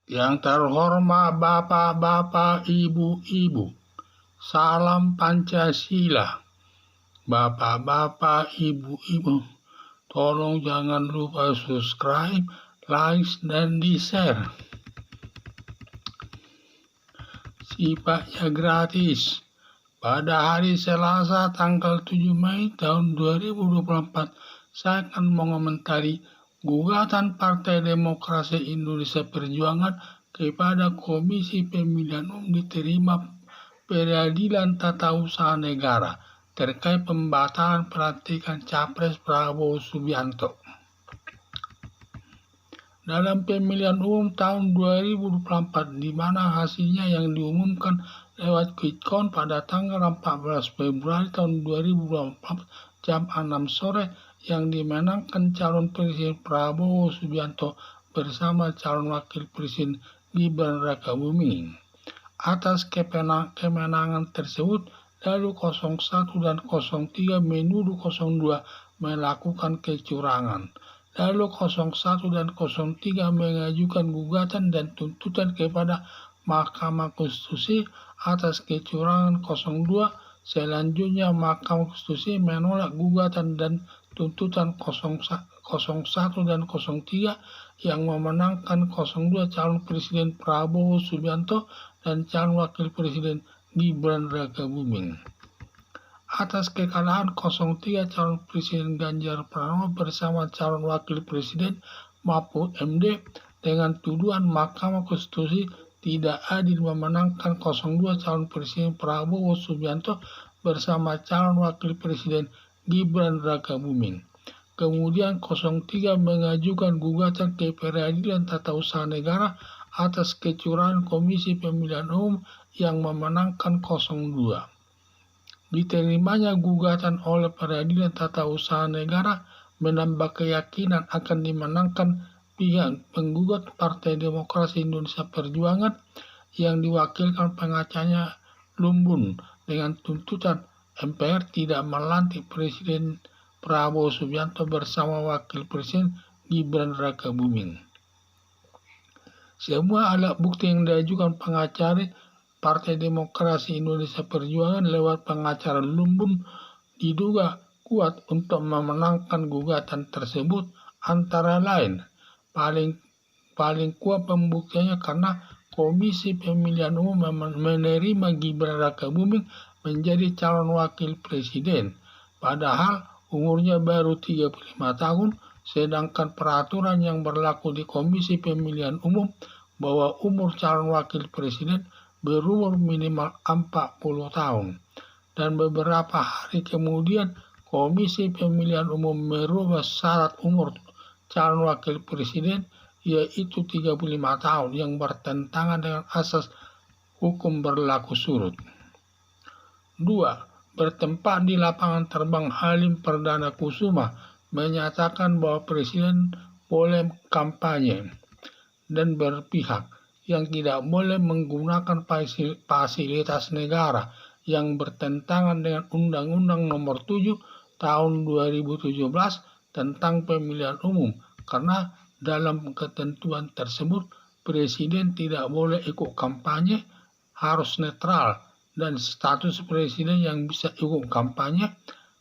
Yang terhormat Bapak-bapak, Ibu-ibu, salam Pancasila. Bapak-bapak, Ibu-ibu, tolong jangan lupa subscribe, like, dan di-share. Sifatnya gratis. Pada hari Selasa tanggal 7 Mei tahun 2024, saya akan mengomentari gugatan Partai Demokrasi Indonesia Perjuangan kepada Komisi Pemilihan Umum diterima Peradilan Tata Usaha Negara terkait pembatalan pelantikan Capres Prabowo Subianto. Dalam pemilihan umum tahun 2024, di mana hasilnya yang diumumkan lewat quick count pada tanggal 14 Februari tahun 2024 jam 6 sore, yang dimenangkan calon Presiden Prabowo Subianto bersama calon Wakil Presiden Gibran Rakabuming. Atas kemenangan tersebut, lalu 01 dan 03 menuduh 02 melakukan kecurangan. Lalu 01 dan 03 mengajukan gugatan dan tuntutan kepada Mahkamah Konstitusi atas kecurangan 02. Selanjutnya Mahkamah Konstitusi menolak gugatan dan tuntutan 01 dan 03 yang memenangkan 02 calon Presiden Prabowo Subianto dan calon Wakil Presiden Gibran Rakabuming. Atas kekalahan 03 calon Presiden Ganjar Pranowo bersama calon Wakil Presiden Mahfud MD dengan tuduhan Mahkamah Konstitusi tidak adil memenangkan 02 calon Presiden Prabowo Subianto bersama calon Wakil Presiden Gibran Rakabuming. Kemudian 03 mengajukan gugatan ke Peradilan Tata Usaha Negara atas kecurangan Komisi Pemilihan Umum yang memenangkan 02. Diterimanya gugatan oleh Peradilan Tata Usaha Negara menambah keyakinan akan dimenangkan pihak penggugat Partai Demokrasi Indonesia Perjuangan yang diwakilkan pengacaranya Lumbun dengan tuntutan MPR tidak melantik Presiden Prabowo Subianto bersama Wakil Presiden Gibran Rakabuming. Semua alat bukti yang diajukan pengacara Partai Demokrasi Indonesia Perjuangan lewat pengacara Lumbun diduga kuat untuk memenangkan gugatan tersebut, antara lain paling kuat pembuktiannya karena Komisi Pemilihan Umum menerima Gibran Rakabuming menjadi calon Wakil Presiden, padahal umurnya baru 35 tahun, sedangkan peraturan yang berlaku di Komisi Pemilihan Umum bahwa umur calon Wakil Presiden berumur minimal 40 tahun. Dan beberapa hari kemudian Komisi Pemilihan Umum merubah syarat umur calon Wakil Presiden yaitu 35 tahun yang bertentangan dengan asas hukum berlaku surut. 2. Bertempat di lapangan terbang Halim Perdana Kusuma menyatakan bahwa Presiden boleh kampanye dan berpihak, yang tidak boleh menggunakan fasilitas negara yang bertentangan dengan Undang-Undang Nomor 7 Tahun 2017 tentang Pemilihan Umum, karena dalam ketentuan tersebut Presiden tidak boleh ikut kampanye, harus netral, dan status Presiden yang bisa ikut kampanye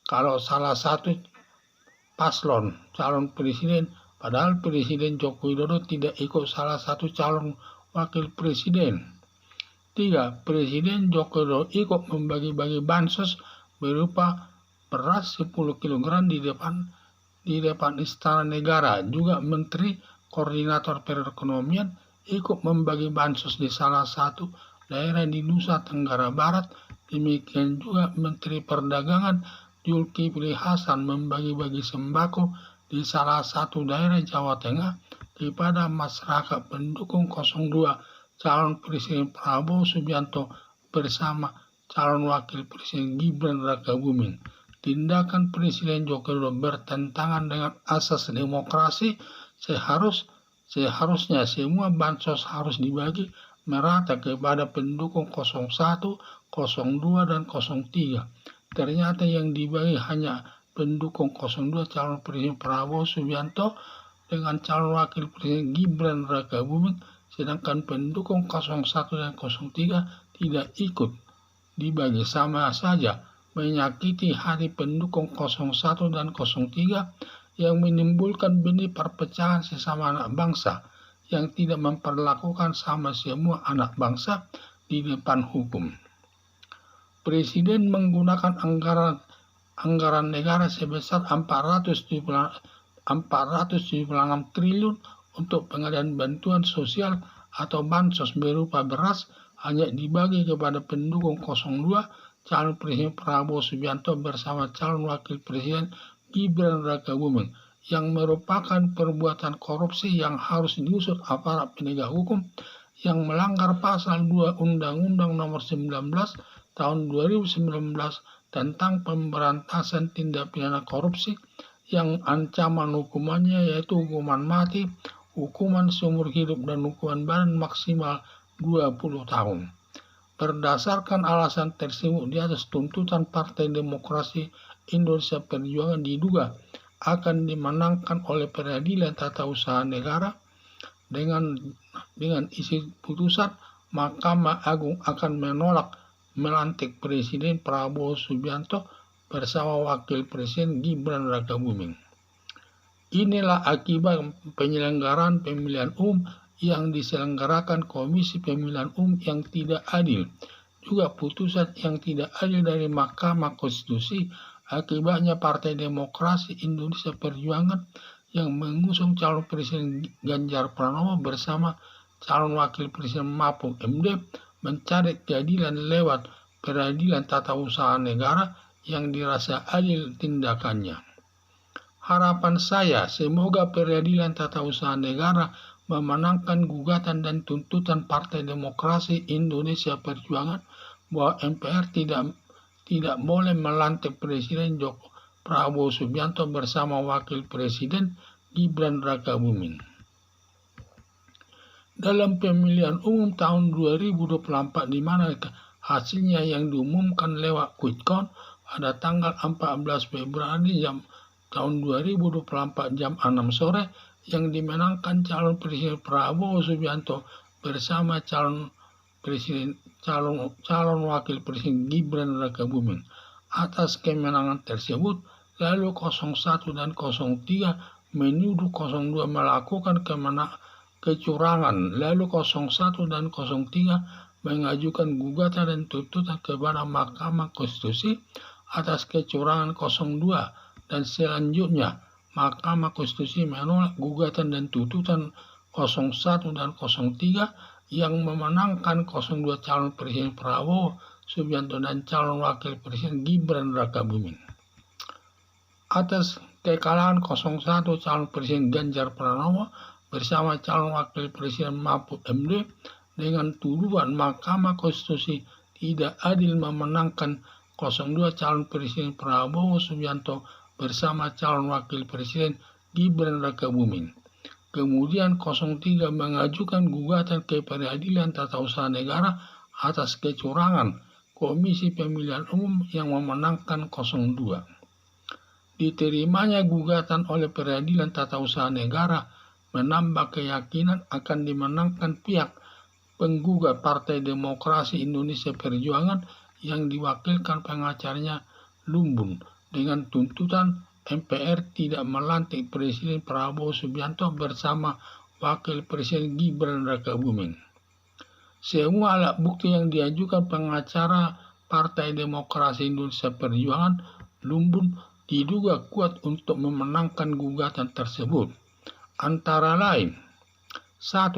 kalau salah satu paslon calon Presiden, padahal Presiden Joko Widodo tidak ikut salah satu calon Wakil Presiden. 3. Presiden Joko Widodo ikut membagi-bagi bansos berupa beras 10 kg di depan Istana Negara. Juga Menteri Koordinator Perekonomian ikut membagi bansos di salah satu daerah di Nusa Tenggara Barat. Demikian juga Menteri Perdagangan Zulkifli Hasan membagi-bagi sembako di salah satu daerah Jawa Tengah kepada masyarakat pendukung 02 calon Presiden Prabowo Subianto bersama calon Wakil Presiden Gibran Rakabuming. Tindakan Presiden Joko Widodo bertentangan dengan asas demokrasi. Seharusnya semua bansos harus dibagi merata kepada pendukung 01, 02, dan 03. Ternyata yang dibagi hanya pendukung 02 calon Presiden Prabowo Subianto dengan calon Wakil Presiden Gibran Rakabuming, sedangkan pendukung 01 dan 03 tidak ikut, dibagi sama saja menyakiti hati pendukung 01 dan 03 yang menimbulkan benih perpecahan sesama anak bangsa yang tidak memperlakukan sama semua anak bangsa di depan hukum. Presiden menggunakan anggaran negara sebesar 476 triliun untuk pengadaan bantuan sosial atau bansos berupa beras hanya dibagi kepada pendukung 02 calon presiden Prabowo Subianto bersama calon wakil presiden Gibran Rakabuming yang merupakan perbuatan korupsi yang harus diusut aparat penegak hukum yang melanggar pasal 2 Undang-Undang Nomor 19 tahun 2019 tentang pemberantasan tindak pidana korupsi yang ancaman hukumannya yaitu hukuman mati, hukuman seumur hidup dan hukuman badan maksimal 20 tahun. Berdasarkan alasan tersebut di atas tuntutan Partai Demokrasi Indonesia Perjuangan diduga akan dimenangkan oleh Peradilan Tata Usaha Negara dengan isi putusan Mahkamah Agung akan menolak melantik Presiden Prabowo Subianto bersama Wakil Presiden Gibran Rakabuming. Inilah akibat penyelenggaraan pemilihan umum yang diselenggarakan Komisi Pemilihan Umum yang tidak adil. Juga putusan yang tidak adil dari Mahkamah Konstitusi akibatnya Partai Demokrasi Indonesia Perjuangan yang mengusung calon Presiden Ganjar Pranowo bersama calon Wakil Presiden Mahfud MD mencari keadilan lewat Peradilan Tata Usaha Negara yang dirasa adil tindakannya. Harapan saya semoga Peradilan Tata Usaha Negara memenangkan gugatan dan tuntutan Partai Demokrasi Indonesia Perjuangan bahwa MPR tidak boleh melantik Presiden Prabowo Subianto bersama Wakil Presiden Gibran Rakabuming. Dalam pemilihan umum tahun 2024 di mana hasilnya yang diumumkan lewat quick count pada tanggal 14 Februari tahun 2024 jam 6 sore yang dimenangkan calon Presiden Prabowo Subianto bersama calon Wakil Presiden Gibran Rakabuming. Atas kemenangan tersebut, lalu 01 dan 03 menuduh 02 melakukan kecurangan, lalu 01 dan 03 mengajukan gugatan dan tuntutan kepada Mahkamah Konstitusi atas kecurangan 02 dan selanjutnya Mahkamah Konstitusi menolak gugatan dan tuntutan 01 dan 03 yang memenangkan 02 calon Presiden Prabowo Subianto dan calon Wakil Presiden Gibran Rakabuming. Atas kekalahan 01 calon Presiden Ganjar Pranowo bersama calon Wakil Presiden Mahfud MD dengan tuduhan Mahkamah Konstitusi tidak adil memenangkan 02 calon Presiden Prabowo Subianto bersama calon Wakil Presiden Gibran Rakabuming. Kemudian 03 mengajukan gugatan ke Peradilan Tata Usaha Negara atas kecurangan Komisi Pemilihan Umum yang memenangkan 02. Diterimanya gugatan oleh Peradilan Tata Usaha Negara menambah keyakinan akan dimenangkan pihak penggugat Partai Demokrasi Indonesia Perjuangan yang diwakilkan pengacaranya Lumbun dengan tuntutan MPR tidak melantik Presiden Prabowo Subianto bersama Wakil Presiden Gibran Rakabuming. Semua alat bukti yang diajukan pengacara Partai Demokrasi Indonesia Perjuangan Lumbun diduga kuat untuk memenangkan gugatan tersebut. Antara lain, 1.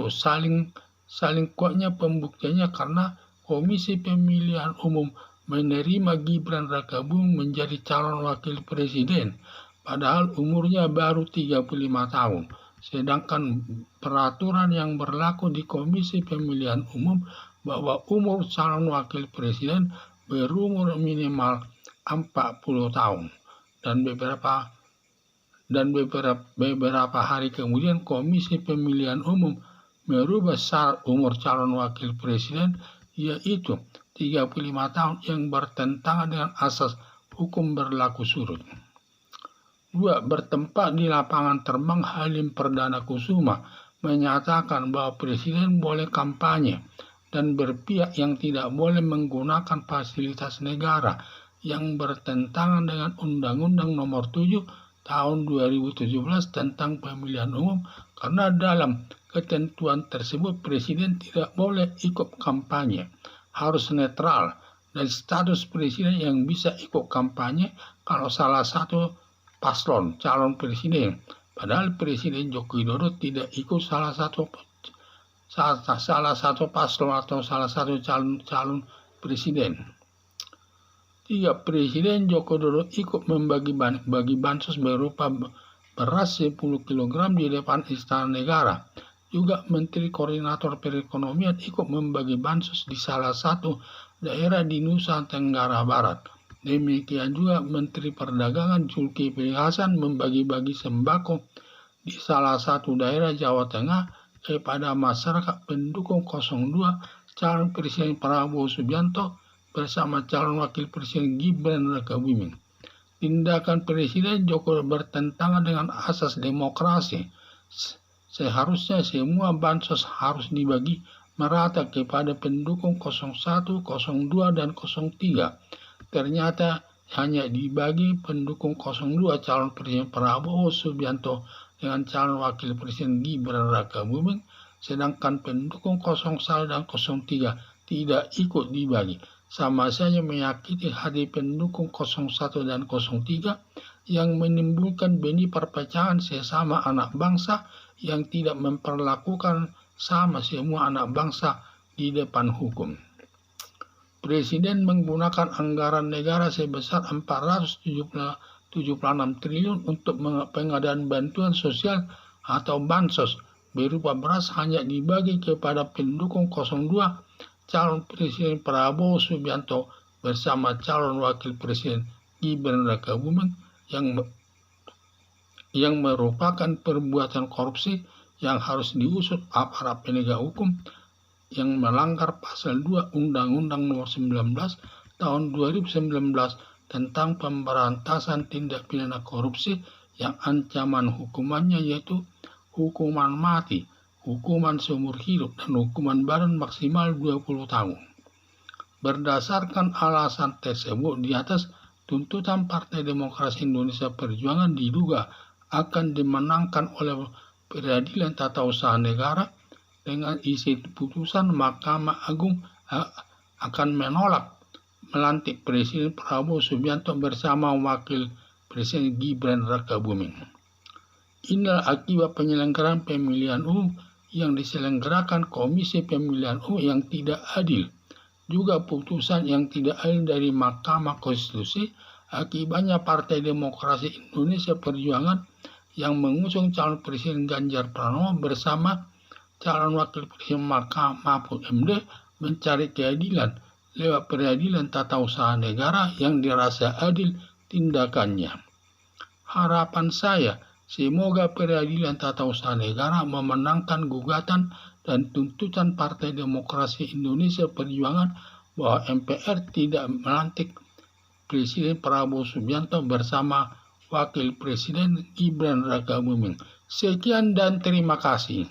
Saling kuatnya pembuktiannya karena Komisi Pemilihan Umum menerima Gibran Rakabuming menjadi calon wakil presiden, padahal umurnya baru 35 tahun. Sedangkan peraturan yang berlaku di Komisi Pemilihan Umum bahwa umur calon wakil presiden berumur minimal 40 tahun. Dan beberapa hari kemudian Komisi Pemilihan Umum merubah syarat umur calon wakil presiden yaitu 35 tahun yang bertentangan dengan asas hukum berlaku surut. 2. Bertempat di lapangan terbang Halim Perdana Kusuma menyatakan bahwa presiden boleh kampanye dan berpihak yang tidak boleh menggunakan fasilitas negara yang bertentangan dengan Undang-Undang Nomor 7 Tahun 2017 tentang pemilihan umum, karena dalam ketentuan tersebut presiden tidak boleh ikut kampanye, harus netral, dan status presiden yang bisa ikut kampanye kalau salah satu paslon calon presiden. Padahal Presiden Joko Widodo tidak ikut salah satu paslon atau salah satu calon presiden. 3. Presiden Joko Widodo ikut bagi bansos berupa beras 10 kg di depan Istana Negara. Juga Menteri Koordinator Perekonomian ikut membagi bansos di salah satu daerah di Nusa Tenggara Barat. Demikian juga Menteri Perdagangan Zulkifli Hasan membagi-bagi sembako di salah satu daerah Jawa Tengah kepada masyarakat pendukung 02 calon Presiden Prabowo Subianto bersama calon Wakil Presiden Gibran Rakabuming. Tindakan Presiden Jokowi bertentangan dengan asas demokrasi. Seharusnya semua bansos harus dibagi merata kepada pendukung 01, 02, dan 03. Ternyata hanya dibagi pendukung 02 calon Presiden Prabowo Subianto dengan calon Wakil Presiden Gibran Rakabuming, sedangkan pendukung 01 dan 03 tidak ikut dibagi. Sama saja menyakiti hati pendukung 01 dan 03 yang menimbulkan benih perpecahan sesama anak bangsa yang tidak memperlakukan sama semua anak bangsa di depan hukum. Presiden menggunakan anggaran negara sebesar 476 triliun untuk pengadaan bantuan sosial atau bansos berupa beras hanya dibagi kepada pendukung 02 calon Presiden Prabowo Subianto bersama calon Wakil Presiden Gibran Rakabuming yang merupakan perbuatan korupsi yang harus diusut aparat penegak hukum yang melanggar pasal 2 Undang-Undang Nomor 19 Tahun 2019 tentang pemberantasan tindak pidana korupsi yang ancaman hukumannya yaitu hukuman mati, hukuman seumur hidup, dan hukuman badan maksimal 20 tahun. Berdasarkan alasan tersebut di atas, tuntutan Partai Demokrasi Indonesia Perjuangan diduga akan dimenangkan oleh Peradilan Tata Usaha Negara dengan isi putusan Mahkamah Agung akan menolak melantik Presiden Prabowo Subianto bersama Wakil Presiden Gibran Rakabuming. Inilah akibat penyelenggaraan pemilihan umum yang diselenggarakan Komisi Pemilihan Umum yang tidak adil. Juga putusan yang tidak adil dari Mahkamah Konstitusi. Akibatnya Partai Demokrasi Indonesia Perjuangan yang mengusung calon Presiden Ganjar Pranowo bersama calon Wakil Presiden Mahfud MD mencari keadilan lewat Peradilan Tata Usaha Negara yang dirasa adil tindakannya. Harapan saya, semoga Peradilan Tata Usaha Negara memenangkan gugatan dan tuntutan Partai Demokrasi Indonesia Perjuangan bahwa MPR tidak melantik Presiden Prabowo Subianto bersama Wakil Presiden Gibran Rakabuming. Sekian dan terima kasih.